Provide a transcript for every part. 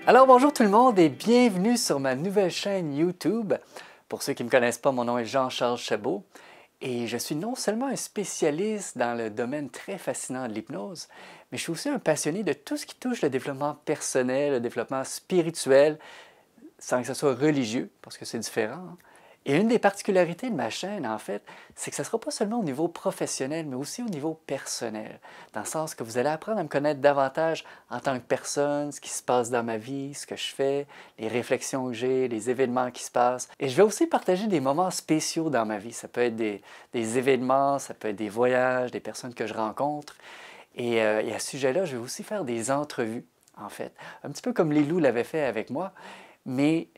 Alors bonjour tout le monde et bienvenue sur ma nouvelle chaîne YouTube. Pour ceux qui ne me connaissent pas, mon nom est Jean-Charles Chabot et je suis non seulement un spécialiste dans le domaine très fascinant de l'hypnose, mais je suis aussi un passionné de tout ce qui touche le développement personnel, le développement spirituel, sans que ce soit religieux, parce que c'est différent, hein. Et une des particularités de ma chaîne, en fait, c'est que ce ne sera pas seulement au niveau professionnel, mais aussi au niveau personnel. Dans le sens que vous allez apprendre à me connaître davantage en tant que personne, ce qui se passe dans ma vie, ce que je fais, les réflexions que j'ai, les événements qui se passent. Et je vais aussi partager des moments spéciaux dans ma vie. Ça peut être des événements, ça peut être des voyages, des personnes que je rencontre. Et à ce sujet-là, je vais aussi faire des entrevues, en fait. Un petit peu comme Lilou l'avait fait avec moi, mais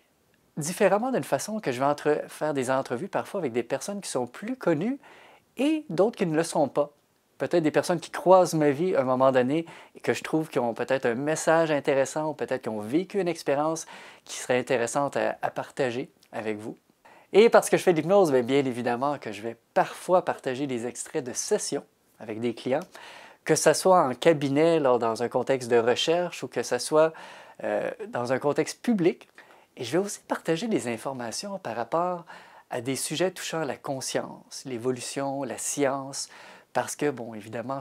différemment d'une façon que je vais faire des entrevues parfois avec des personnes qui sont plus connues et d'autres qui ne le sont pas. Peut-être des personnes qui croisent ma vie à un moment donné et que je trouve qui ont peut-être un message intéressant ou peut-être qui ont vécu une expérience qui serait intéressante à partager avec vous. Et parce que je fais de l'hypnose, bien évidemment que je vais parfois partager des extraits de sessions avec des clients, que ce soit en cabinet, dans un contexte de recherche ou que ce soit dans un contexte public. Et je vais aussi partager des informations par rapport à des sujets touchant la conscience, l'évolution, la science, parce que, bon, évidemment,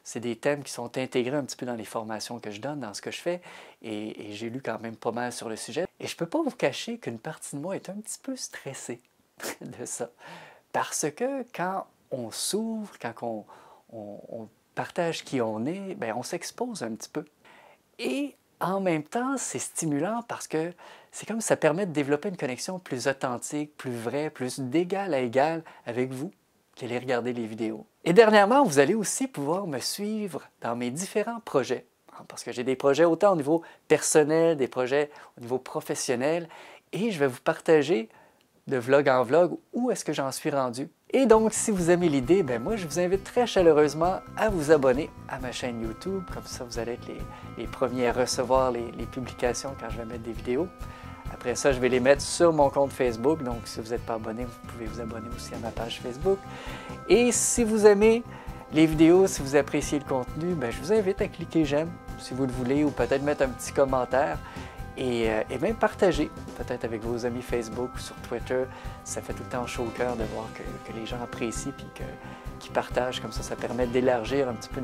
c'est des thèmes qui sont intégrés un petit peu dans les formations que je donne, dans ce que je fais, et j'ai lu quand même pas mal sur le sujet. Et je ne peux pas vous cacher qu'une partie de moi est un petit peu stressée de ça, parce que quand on s'ouvre, quand on partage qui on est, bien, on s'expose un petit peu. Et en même temps, c'est stimulant parce que c'est comme ça permet de développer une connexion plus authentique, plus vraie, plus d'égal à égal avec vous qui allez regarder les vidéos. Et dernièrement, vous allez aussi pouvoir me suivre dans mes différents projets. Parce que j'ai des projets autant au niveau personnel, des projets au niveau professionnel, et je vais vous partager de vlog en vlog où est-ce que j'en suis rendu. Et donc, si vous aimez l'idée, moi, je vous invite très chaleureusement à vous abonner à ma chaîne YouTube. Comme ça, vous allez être les premiers à recevoir les publications quand je vais mettre des vidéos. Après ça, je vais les mettre sur mon compte Facebook. Donc, si vous n'êtes pas abonné, vous pouvez vous abonner aussi à ma page Facebook. Et si vous aimez les vidéos, si vous appréciez le contenu, je vous invite à cliquer j'aime si vous le voulez ou peut-être mettre un petit commentaire. Et même partager, peut-être avec vos amis Facebook ou sur Twitter. Ça fait tout le temps chaud au cœur de voir que les gens apprécient et qu'ils partagent. Comme ça permet d'élargir un petit peu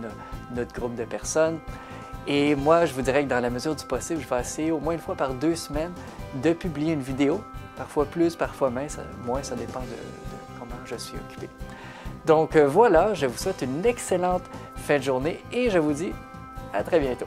notre groupe de personnes. Et moi, je vous dirais que dans la mesure du possible, je vais essayer au moins une fois par 2 semaines de publier une vidéo. Parfois plus, parfois moins, ça dépend de comment je suis occupé. Donc voilà, je vous souhaite une excellente fin de journée et je vous dis à très bientôt.